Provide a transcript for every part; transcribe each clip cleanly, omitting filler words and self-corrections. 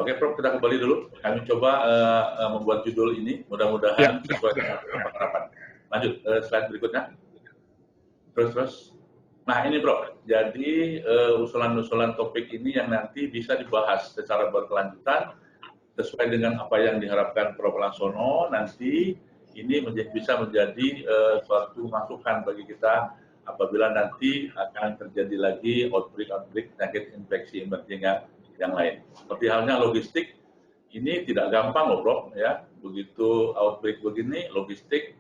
Oke, Prof, kita kembali dulu. Kami coba membuat judul ini, mudah-mudahan sesuai dengan harapan. Lanjut, slide berikutnya. Terus. Nah, ini, Prof. Jadi, usulan-usulan topik ini yang nanti bisa dibahas secara berkelanjutan sesuai dengan apa yang diharapkan Prof. Laksono. Nanti ini bisa menjadi suatu masukan bagi kita apabila nanti akan terjadi lagi outbreak penyakit infeksi emerging yang lain. Seperti halnya logistik, ini tidak gampang loh, Prof. Ya, begitu outbreak begini, logistik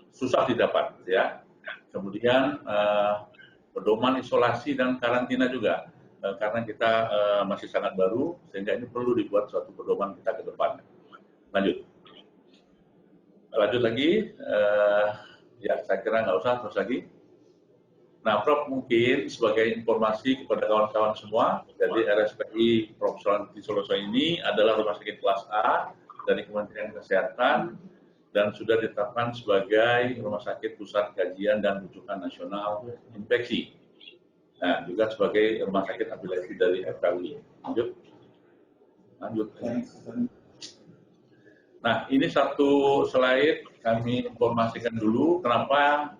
susah didapat, ya. Kemudian pedoman isolasi dan karantina juga, karena kita masih sangat baru, sehingga ini perlu dibuat suatu pedoman kita ke depan. Lanjut lagi, ya saya kira nggak usah terus lagi. Nah, Prof, mungkin sebagai informasi kepada kawan-kawan semua, jadi RSPI Prof. Sulianti ini adalah rumah sakit kelas A dari Kementerian Kesehatan dan sudah ditetapkan sebagai rumah sakit pusat kajian dan rujukan nasional infeksi. Nah, juga sebagai rumah sakit afiliasi dari FKUI. Lanjut. Nah, ini satu slide kami informasikan dulu kenapa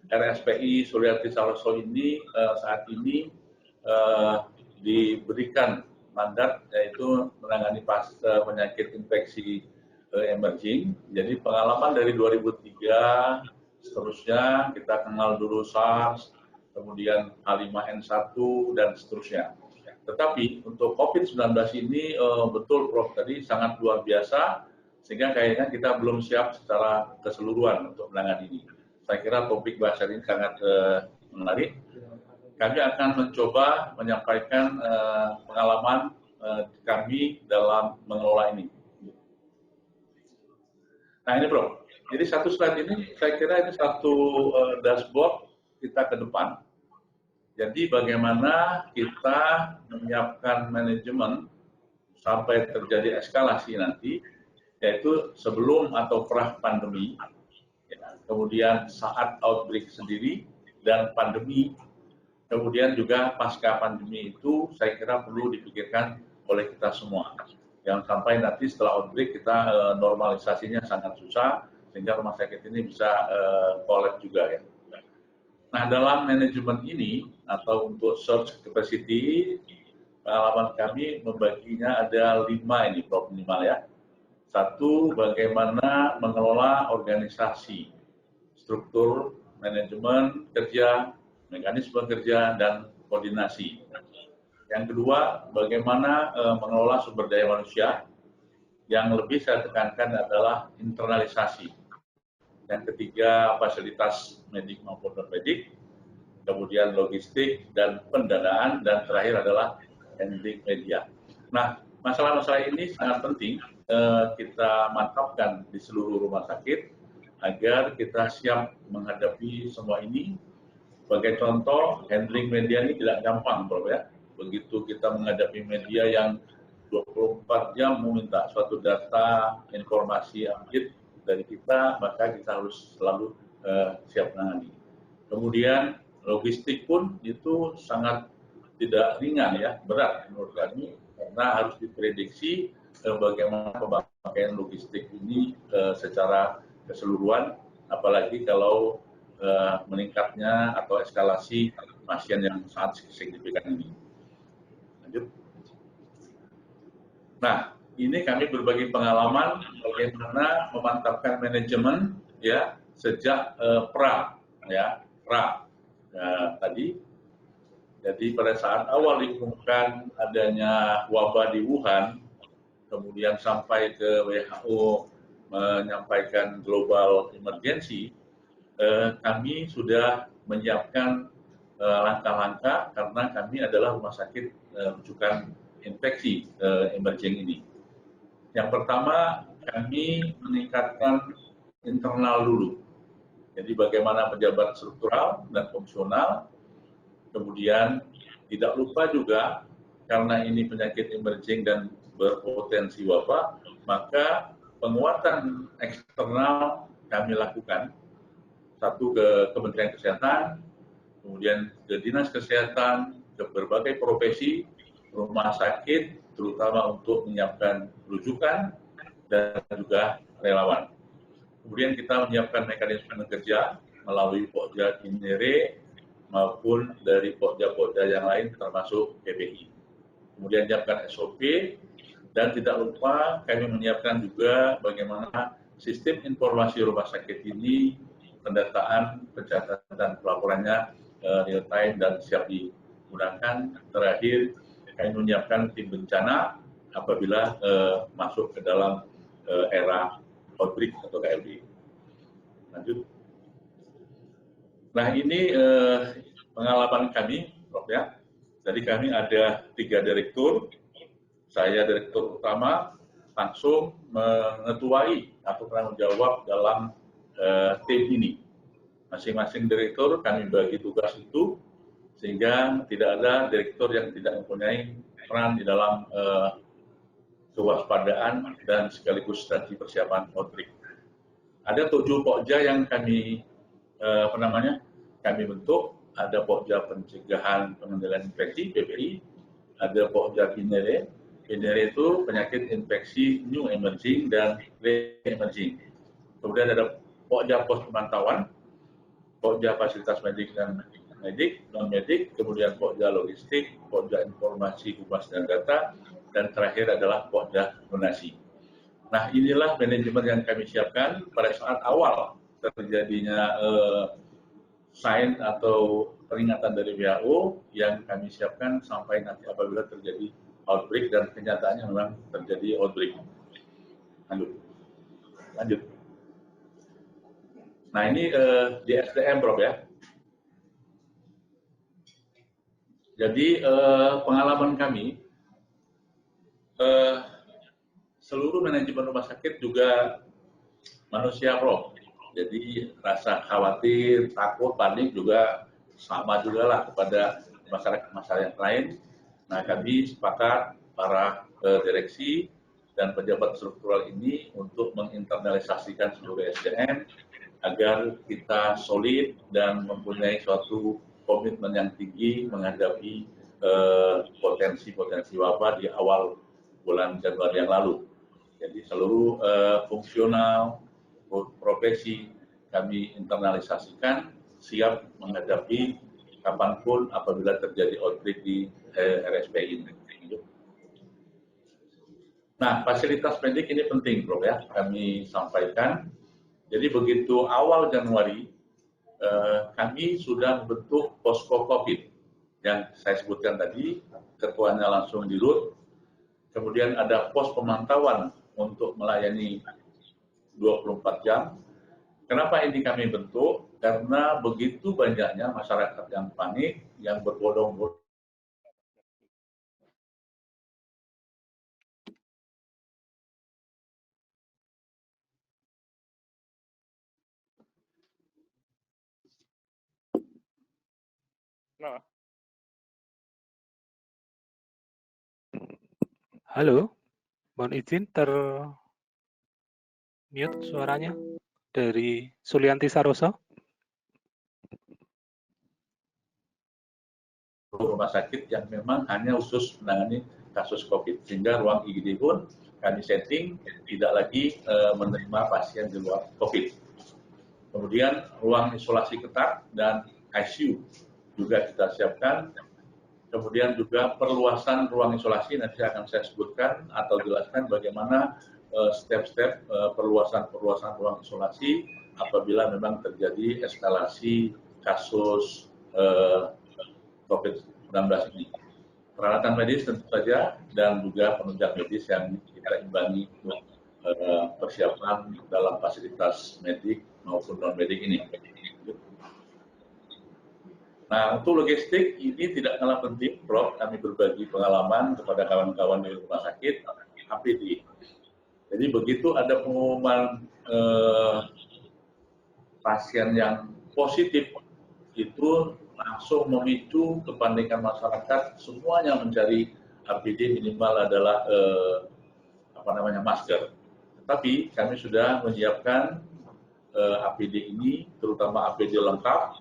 RSPI Sulianti Saroso ini saat ini diberikan mandat yaitu menangani penyakit infeksi emerging. Jadi pengalaman dari 2003 seterusnya kita kenal dulu SARS, kemudian H5N1 dan seterusnya. Tetapi untuk COVID-19 ini betul Prof tadi sangat luar biasa, sehingga kayaknya kita belum siap secara keseluruhan untuk menangani ini. Saya kira topik bahasa ini sangat menarik. Kami akan mencoba menyampaikan pengalaman kami dalam mengelola ini. Nah ini Bro, jadi satu slide ini saya kira ini satu dashboard kita ke depan. Jadi bagaimana kita menyiapkan manajemen sampai terjadi eskalasi nanti, yaitu sebelum atau pra pandemi, ya, kemudian saat outbreak sendiri, dan pandemi, kemudian juga pasca pandemi itu saya kira perlu dipikirkan oleh kita semua. Yang sampai nanti setelah outbreak kita normalisasinya sangat susah, sehingga rumah sakit ini bisa collapse juga ya. Nah dalam manajemen ini atau untuk surge capacity, pengalaman kami membaginya ada 5 ini Prof minimal ya. Satu, bagaimana mengelola organisasi, struktur, manajemen kerja, mekanisme kerja, dan koordinasi. Yang kedua, bagaimana mengelola sumber daya manusia. Yang lebih saya tekankan adalah internalisasi. Yang ketiga, fasilitas medik maupun non-medik. Kemudian logistik dan pendanaan. Dan terakhir adalah handling media. Nah, masalah-masalah ini sangat penting kita mantapkan di seluruh rumah sakit agar kita siap menghadapi semua ini. Sebagai contoh, handling media ini tidak gampang, Prof ya. Begitu kita menghadapi media yang 24 jam meminta suatu data, informasi update dari kita, maka kita harus selalu siap menangani. Kemudian logistik pun itu sangat tidak ringan ya, berat menurut kami, karena harus diprediksi bagaimana pemakaian logistik ini secara keseluruhan, apalagi kalau meningkatnya atau eskalasi pasien yang sangat signifikan ini. Lanjut. Nah, ini kami berbagi pengalaman bagaimana memantapkan manajemen ya sejak tadi. Jadi pada saat awal ditemukan adanya wabah di Wuhan, kemudian sampai ke WHO menyampaikan global emergency, kami sudah menyiapkan langkah-langkah karena kami adalah rumah sakit rujukan infeksi emerging ini. Yang pertama, kami meningkatkan internal dulu. Jadi bagaimana pejabat struktural dan fungsional. Kemudian tidak lupa juga karena ini penyakit emerging dan berpotensi wabah, maka penguatan eksternal kami lakukan. Satu ke Kementerian Kesehatan, kemudian ke Dinas Kesehatan, ke berbagai profesi, rumah sakit, terutama untuk menyiapkan rujukan dan juga relawan. Kemudian kita menyiapkan mekanisme kerja melalui Pokja Kinere maupun dari Pokja-Pokja yang lain termasuk PPI. Kemudian menyiapkan SOP dan tidak lupa kami menyiapkan juga bagaimana sistem informasi rumah sakit ini, pendataan, pencatatan, dan pelaporannya real time dan siap digunakan. Terakhir, kami menyiapkan tim bencana apabila masuk ke dalam era outbreak atau KLB. Lanjut. Nah ini pengalaman kami, Prof ya. Jadi kami ada 3 direktur. Saya direktur utama langsung mengetuai atau penanggung jawab dalam tim ini. Masing-masing direktur kami bagi tugas itu sehingga tidak ada direktur yang tidak mempunyai peran di dalam kewaspadaan dan sekaligus strategi persiapan outbreak. Ada 7 Pokja yang kami kami bentuk. Ada Pokja Pencegahan Pengendalian Infeksi (PPI), ada Pokja Kinere. Kinere itu penyakit infeksi new emerging dan re-emerging. Kemudian ada Pokja Pos Pemantauan, Pokja Fasilitas Medik dan Medik, non-medik, kemudian Pokja Logistik, Pokja Informasi Humas dan Data, dan terakhir adalah Pokja Donasi. Nah inilah manajemen yang kami siapkan pada saat awal terjadinya sign atau peringatan dari WHO yang kami siapkan sampai nanti apabila terjadi outbreak dan kenyataannya memang terjadi outbreak. Lanjut. Nah ini di SDM, Prof ya. Jadi pengalaman kami, seluruh manajemen rumah sakit juga manusia, Prof. Jadi rasa khawatir, takut, panik juga sama juga lah kepada masyarakat yang lain. Nah kami sepakat para direksi dan pejabat struktural ini untuk menginternalisasikan seluruh SDM agar kita solid dan mempunyai suatu komitmen yang tinggi menghadapi potensi-potensi wabah di awal bulan Januari yang lalu. Jadi seluruh fungsional, profesi kami internalisasikan, siap menghadapi kapanpun apabila terjadi outbreak di RSPI ini. Nah, fasilitas medik ini penting, Bro ya, kami sampaikan. Jadi begitu awal Januari, kami sudah membentuk posko COVID yang saya sebutkan tadi, ketuanya langsung di RUT. Kemudian ada pos pemantauan untuk melayani 24 jam. Kenapa ini kami bentuk? Karena begitu banyaknya masyarakat yang panik, yang berbondong-bondong. Halo, mohon izin termute suaranya dari Sulianti Saroso. Rumah sakit yang memang hanya khusus menangani kasus COVID, sehingga ruang IGD pun kami setting tidak lagi menerima pasien di luar COVID. Kemudian ruang isolasi ketat dan ICU juga kita siapkan. Kemudian juga perluasan ruang isolasi, nanti akan saya sebutkan atau jelaskan bagaimana step-step perluasan ruang isolasi apabila memang terjadi eskalasi kasus COVID-19 ini. Peralatan medis tentu saja dan juga penunjang medis yang kita imbangi untuk persiapan dalam fasilitas medik maupun non-medik ini. Nah, untuk logistik ini tidak kalah penting, Prof. Kami berbagi pengalaman kepada kawan-kawan di rumah sakit APD. Jadi begitu ada pengumuman pasien yang positif, itu langsung memicu kepanikan masyarakat, semuanya mencari APD minimal adalah masker. Tetapi kami sudah menyiapkan APD ini, terutama APD lengkap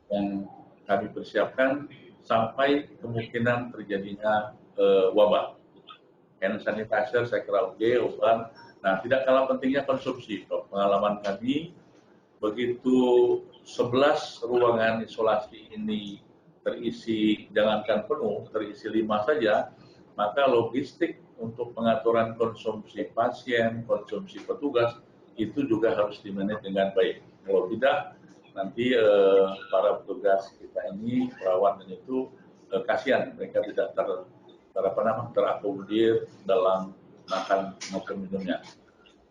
yang kami persiapkan sampai kemungkinan terjadinya wabah. Hand sanitizer saya kira obat. Nah, tidak kalah pentingnya konsumsi. Pengalaman kami, begitu 11 ruangan isolasi ini terisi, jangankan penuh, terisi 5 saja, maka logistik untuk pengaturan konsumsi pasien, konsumsi petugas, itu juga harus dimanage dengan baik. Kalau tidak, nanti para petugas kita ini, perawat dan itu, kasihan, mereka tidak terakomodir dalam makan maupun minumnya.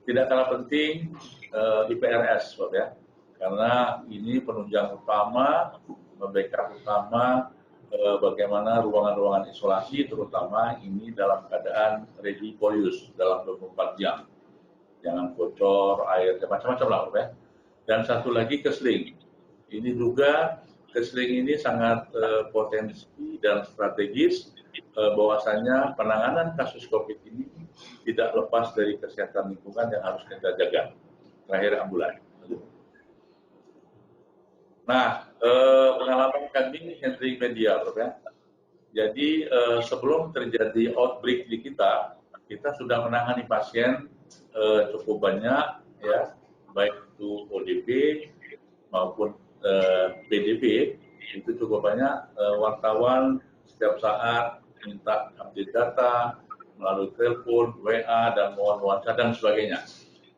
Tidak kalah penting IPRS, Bapak ya, karena ini penunjang utama, backup utama bagaimana ruangan-ruangan isolasi, terutama ini dalam keadaan ready for use dalam 24 jam. Jangan bocor, air, macam-macam lah, Bapak ya. Dan satu lagi keseling. Ini juga keseling ini sangat potensi dan strategis. Bahwasanya penanganan kasus COVID ini tidak lepas dari kesehatan lingkungan yang harus kita jaga. Terakhir ambulan. Nah, pengalaman kami handling media, ya. Jadi sebelum terjadi outbreak di kita sudah menangani pasien cukup banyak, ya, baik itu ODP maupun PDP, itu cukup banyak. Wartawan setiap saat minta update data melalui telepon, WA, dan wawancara dan sebagainya.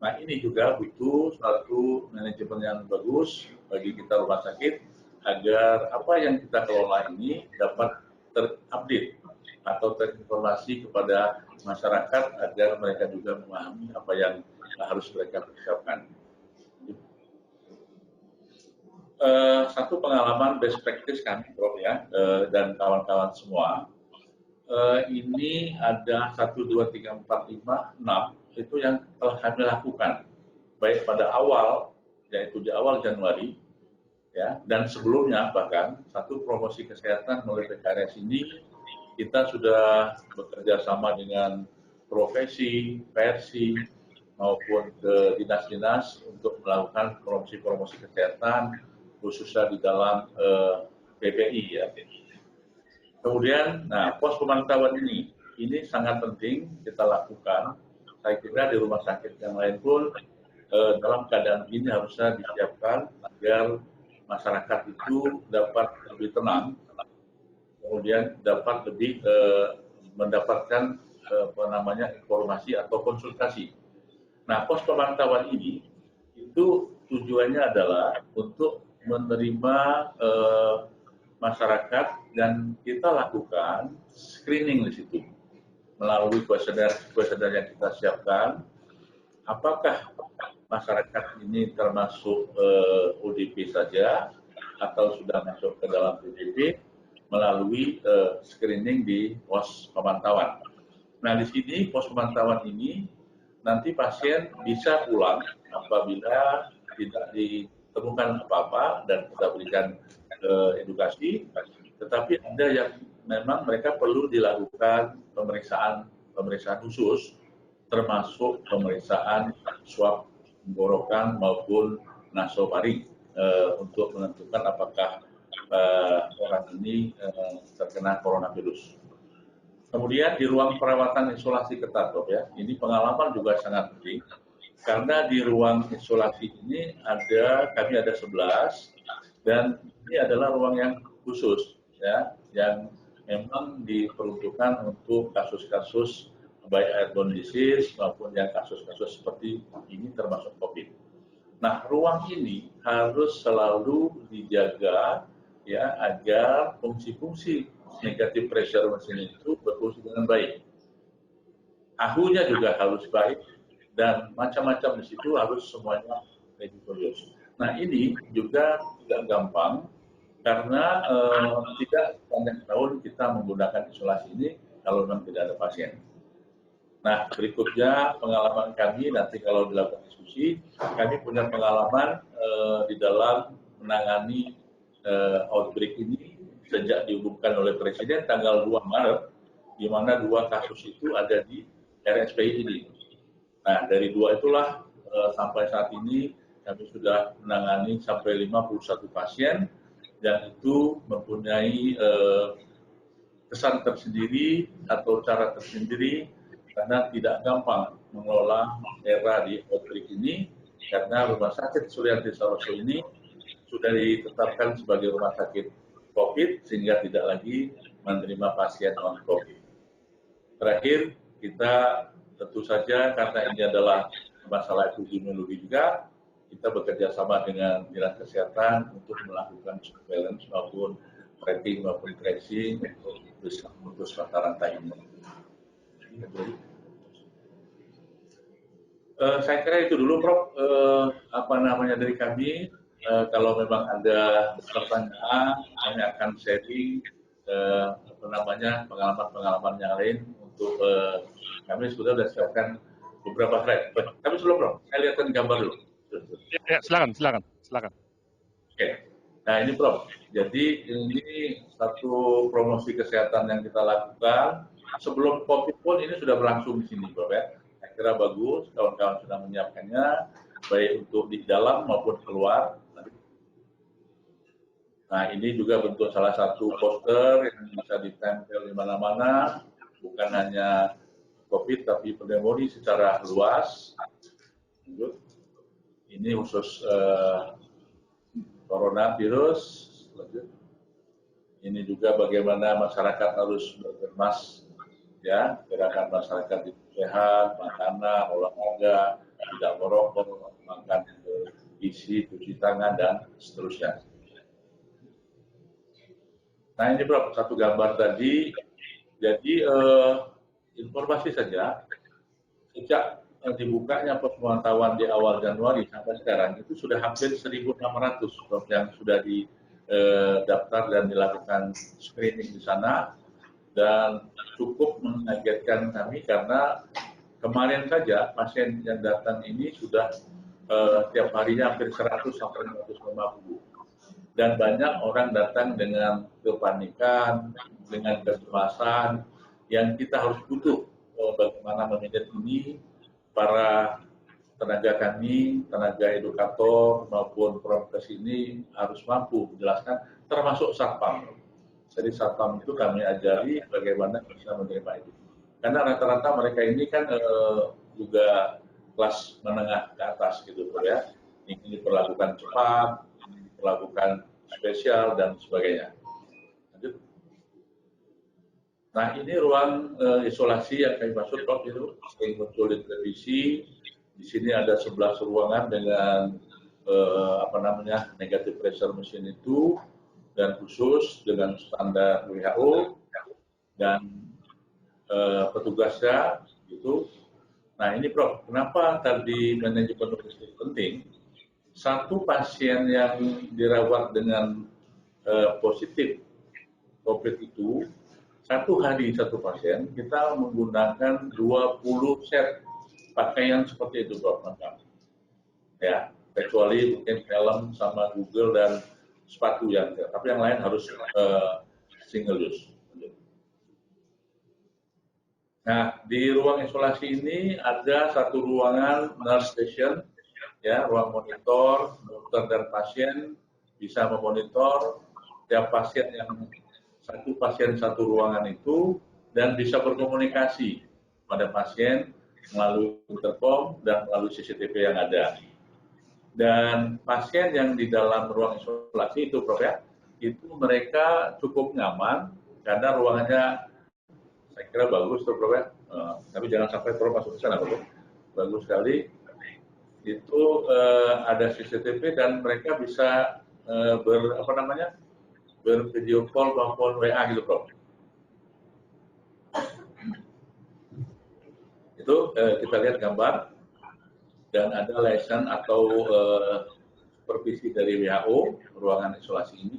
Nah, ini juga butuh suatu manajemen yang bagus bagi kita rumah sakit agar apa yang kita kelola ini dapat terupdate atau terinformasi kepada masyarakat agar mereka juga memahami apa yang harus mereka persiapkan. Satu pengalaman best practice kami, Prof, ya, dan kawan-kawan semua. Ini ada 1, 2, 3, 4, 5, 6 itu yang telah kami lakukan baik pada awal, yaitu di awal Januari, ya, dan sebelumnya bahkan satu promosi kesehatan melalui PKRS ini kita sudah bekerja sama dengan profesi, versi maupun ke dinas-dinas untuk melakukan promosi-promosi kesehatan khususnya di dalam PPI, ya. Kemudian, nah, pos pemantauan ini sangat penting kita lakukan. Saya kira di rumah sakit yang lain pun dalam keadaan ini harusnya disiapkan agar masyarakat itu dapat lebih tenang, kemudian dapat lebih mendapatkan informasi atau konsultasi. Nah, pos pemantauan ini itu tujuannya adalah untuk menerima masyarakat dan kita lakukan screening di situ melalui kuesioner yang kita siapkan. Apakah masyarakat ini termasuk ODP saja atau sudah masuk ke dalam PDP melalui screening di pos pemantauan. Nah, di sini pos pemantauan ini nanti pasien bisa pulang apabila tidak ditemukan apa-apa dan kita berikan edukasi, tetapi ada yang memang mereka perlu dilakukan pemeriksaan khusus, termasuk pemeriksaan swab tenggorokan maupun nasofaring untuk menentukan apakah orang ini terkena coronavirus. Kemudian di ruang perawatan isolasi ketat, Prof, ya, ini pengalaman juga sangat penting karena di ruang isolasi ini kami ada 11 dan ini adalah ruang yang khusus, ya, yang memang diperuntukkan untuk kasus-kasus baik airborne disease maupun yang kasus-kasus seperti ini termasuk COVID. Nah, ruang ini harus selalu dijaga, ya, agar fungsi-fungsi negative pressure mesin itu berfungsi dengan baik. AHU-nya juga harus baik dan macam-macam di situ harus semuanya ready for use. Nah, ini juga tidak gampang karena tidak sepanjang tahun kita menggunakan isolasi ini kalau memang tidak ada pasien. Nah, berikutnya pengalaman kami nanti kalau dilakukan diskusi, kami punya pengalaman di dalam menangani outbreak ini sejak diumumkan oleh Presiden tanggal 2 Maret, di mana 2 kasus itu ada di RSPI ini. Nah, dari 2 itulah sampai saat ini kami sudah menangani sampai 51 pasien dan itu mempunyai kesan tersendiri atau cara tersendiri karena tidak gampang mengelola era di outbreak ini karena Rumah Sakit Sulianti Saroso ini sudah ditetapkan sebagai rumah sakit COVID sehingga tidak lagi menerima pasien non-COVID. Terakhir, kita tentu saja karena ini adalah masalah epidemiologi juga, kita bekerja sama dengan Dinas Kesehatan untuk melakukan surveillance maupun tracking maupun tracing untuk bisa memutus mata rantai ini. Saya kira itu dulu, Prof. Dari kami. Kalau memang ada pertanyaan, kami akan sharing pengalaman-pengalaman yang lain untuk kami sudah siapkan beberapa slide. Tapi sebelum, Prof, saya lihatkan gambar dulu. Ya, silakan. Oke. Nah, ini, Prof. Jadi ini satu promosi kesehatan yang kita lakukan. Sebelum COVID pun ini sudah berlangsung di sini, Prof, ya. Saya kira bagus, kawan-kawan sudah menyiapkannya, baik untuk di dalam maupun keluar. Nah, ini juga bentuk salah satu poster yang bisa ditempel di mana-mana, bukan hanya COVID, tapi pneumonia secara luas. Ini khusus coronavirus. Ini juga bagaimana masyarakat harus berkemas, ya, gerakan masyarakat itu sehat, makanan, olahraga, tidak merokok, makan isi, cuci tangan, dan seterusnya. Nah, ini Prof, satu gambar tadi. Jadi informasi saja, sejak dibukanya pemantauan di awal Januari sampai sekarang itu sudah hampir 1.600 Prof yang sudah didaftar dan dilakukan screening di sana, dan cukup mengagetkan kami karena kemarin saja pasien yang datang ini sudah tiap harinya hampir 100 sampai 150. Dan banyak orang datang dengan kepanikan, dengan kecemasan, yang kita harus butuh bagaimana memanage ini. Para tenaga kami, tenaga edukator maupun prokes ini harus mampu menjelaskan, termasuk satpam. Jadi satpam itu kami ajari bagaimana bisa menerima itu. Karena rata-rata mereka ini kan juga kelas menengah ke atas gitu, ya. Ini diperlakukan cepat, diperlakukan spesial dan sebagainya. Lanjut. Nah, ini ruang isolasi yang kami maksud, Prof, itu sering muncul di televisi. Di sini ada 11 ruangan dengan negative pressure machine itu, dan khusus dengan standar WHO dan petugasnya gitu. Nah, ini Prof, kenapa tadi manajemen logistik penting? Satu pasien yang dirawat dengan positif COVID itu, satu hari satu pasien, kita menggunakan 20 set pakaian seperti itu, Prof. Ya, kecuali mungkin helm sama Google dan sepatu yang, tapi yang lain harus single use. Nah, di ruang isolasi ini ada satu ruangan nurse station, ya, ruang monitor, dokter dan pasien bisa memonitor setiap pasien yang satu ruangan itu, dan bisa berkomunikasi pada pasien melalui intercom dan melalui CCTV yang ada. Dan pasien yang di dalam ruang isolasi itu, Prof, ya, itu mereka cukup nyaman karena ruangannya saya kira bagus tuh, Prof, ya. Tapi jangan sampai Prof masuk ke sana, Prof. Bagus sekali. Itu ada CCTV dan mereka bisa bervideo call maupun WA gitu, Prof. Itu kita lihat gambar, dan ada license atau supervisi dari WHO ruangan isolasi ini.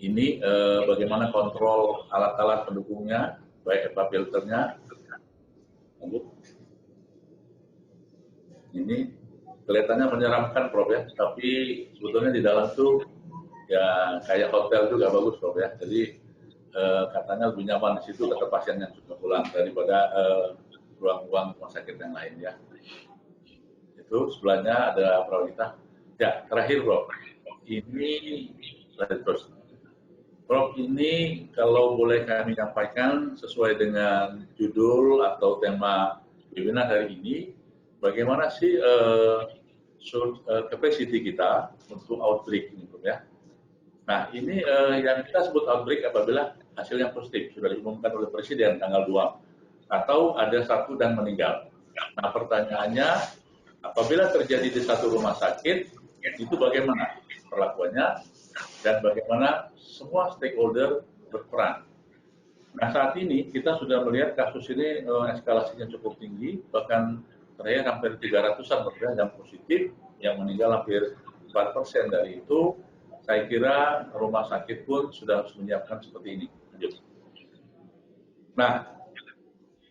Ini bagaimana kontrol alat-alat pendukungnya, baik HEPA filternya. Ini kelihatannya menyeramkan, Prof, ya, tapi sebetulnya di dalam tuh ya kayak hotel juga bagus, Prof, ya. Jadi katanya lebih nyaman di situ kata pasien yang sudah pulang daripada ruang-ruang rumah sakit yang lain, ya. Itu sebelahnya ada perawat kita. Ya, terakhir, Prof. Ini terus. Prof, ini kalau boleh kami sampaikan sesuai dengan judul atau tema webinar hari ini, bagaimana sih capacity kita untuk outbreak ini, ya. Nah, ini yang kita sebut outbreak apabila hasilnya positif, sudah diumumkan oleh Presiden tanggal 2, atau ada satu dan meninggal. Nah, pertanyaannya, apabila terjadi di satu rumah sakit, itu bagaimana perlakuannya dan bagaimana semua stakeholder berperan. Nah, saat ini kita sudah melihat kasus ini eskalasinya cukup tinggi, bahkan terakhir hampir 300-an yang positif, yang meninggal hampir 4% dari itu. Saya kira rumah sakit pun sudah harus menyiapkan seperti ini. Nah,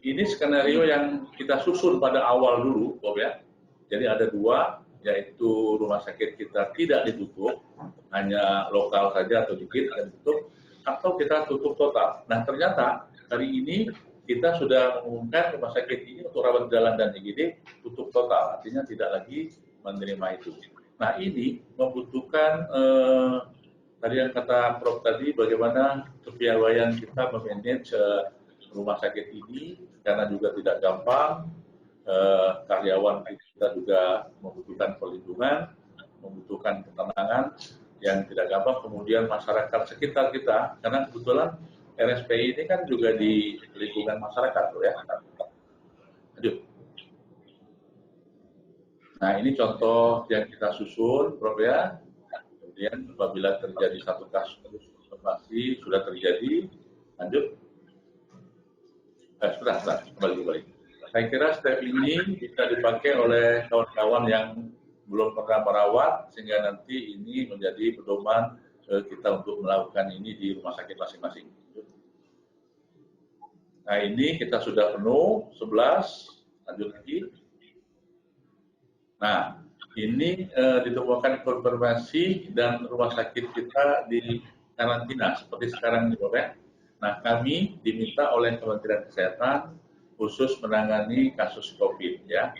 ini skenario yang kita susun pada awal dulu, Bob, ya. Jadi ada 2, yaitu rumah sakit kita tidak ditutup, hanya lokal saja atau dikit dan tutup, atau kita tutup total. Nah, ternyata hari ini kita sudah mengumumkan rumah sakit ini untuk rawat jalan dan IGD tutup total, artinya tidak lagi menerima itu. Nah, ini membutuhkan tadi yang kata Prof tadi, bagaimana kepiawaian kita memanage rumah sakit ini, karena juga tidak gampang. Karyawan kita juga membutuhkan perlindungan, membutuhkan ketenangan yang tidak gampang. Kemudian masyarakat sekitar kita, karena kebetulan RSPI ini kan juga di lingkungan masyarakat, ya. Aduh. Nah, ini contoh yang kita susun, Prof, ya. Kemudian apabila terjadi satu kasus konfirmasi sudah terjadi, lanjut. Sudah, kembali. Saya kira step ini bisa dipakai oleh kawan-kawan yang belum pernah merawat, sehingga nanti ini menjadi pedoman kita untuk melakukan ini di rumah sakit masing-masing. Nah, ini kita sudah penuh, 11, lanjut lagi. Nah, ini ditemukan konfirmasi dan rumah sakit kita di karantina, seperti sekarang ini, Bapak. Nah, kami diminta oleh Kementerian Kesehatan khusus menangani kasus COVID, ya.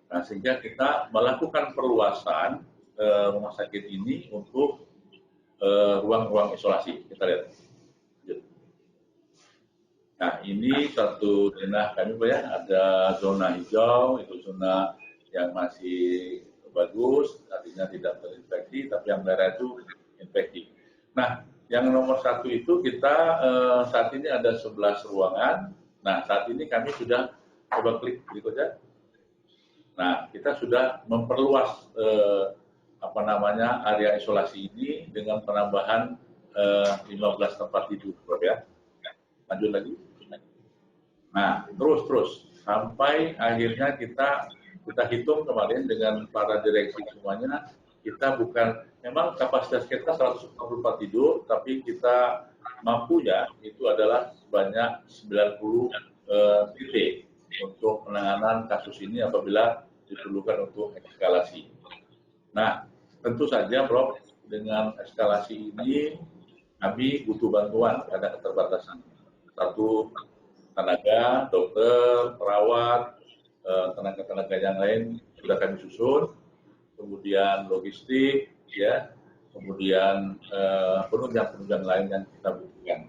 Nah, sehingga kita melakukan perluasan rumah sakit ini untuk ruang-ruang isolasi. Kita lihat. Nah, ini satu zona kami, Pak, ya. Ada zona hijau, itu zona yang masih bagus, artinya tidak terinfeksi, tapi yang merah itu infeksi. Nah, yang nomor 1 itu kita saat ini ada 11 ruangan. Nah, saat ini kami sudah, coba klik berikutnya. Nah, kita sudah memperluas area isolasi ini dengan penambahan 15 tempat tidur, ya. Lanjut lagi. Nah, terus sampai akhirnya kita hitung kemarin dengan para direksi semuanya, kita bukan, memang kapasitas kita 144 tidur, tapi kita mampunya itu adalah sebanyak 90 titik untuk penanganan kasus ini apabila diperlukan untuk eskalasi. Nah, tentu saja, Prof, dengan eskalasi ini kami butuh bantuan karena keterbatasan. Satu, tenaga, dokter, perawat, tenaga-tenaga yang lain sudah kami susun, kemudian logistik, ya, kemudian penunjang lain yang kita butuhkan.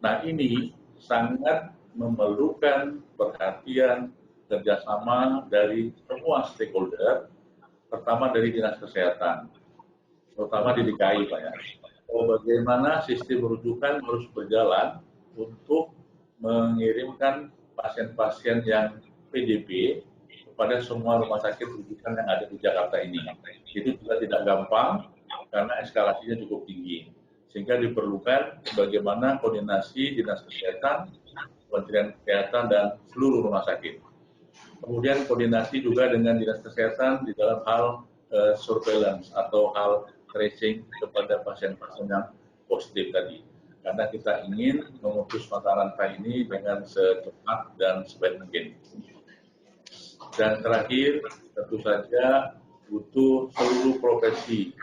Nah, ini sangat memerlukan perhatian kerjasama dari semua stakeholder, pertama dari Dinas Kesehatan, terutama di DKI, Pak, ya. Bagaimana sistem rujukan harus berjalan untuk mengirimkan pasien-pasien yang PDP kepada semua rumah sakit rujukan yang ada di Jakarta ini. Itu juga tidak gampang karena eskalasinya cukup tinggi. Sehingga diperlukan bagaimana koordinasi Dinas Kesehatan, Kementerian Kesehatan, dan seluruh rumah sakit. Kemudian koordinasi juga dengan Dinas Kesehatan di dalam hal surveillance atau hal tracing kepada pasien-pasien yang positif tadi. Karena kita ingin memutus mata rantai ini dengan secepat dan sebaik mungkin. Dan terakhir, tentu saja butuh seluruh profesi,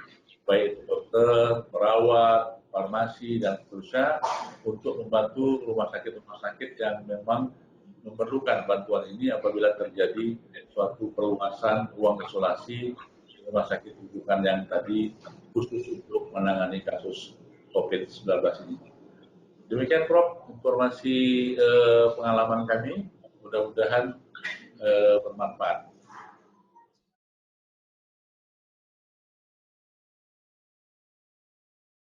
baik dokter, perawat, farmasi, dan seterusnya, untuk membantu rumah sakit yang memang memerlukan bantuan ini apabila terjadi suatu perluasan ruang isolasi rumah sakit rujukan yang tadi khusus untuk menangani kasus COVID-19 ini. Demikian Prof, informasi pengalaman kami, mudah-mudahan bermanfaat.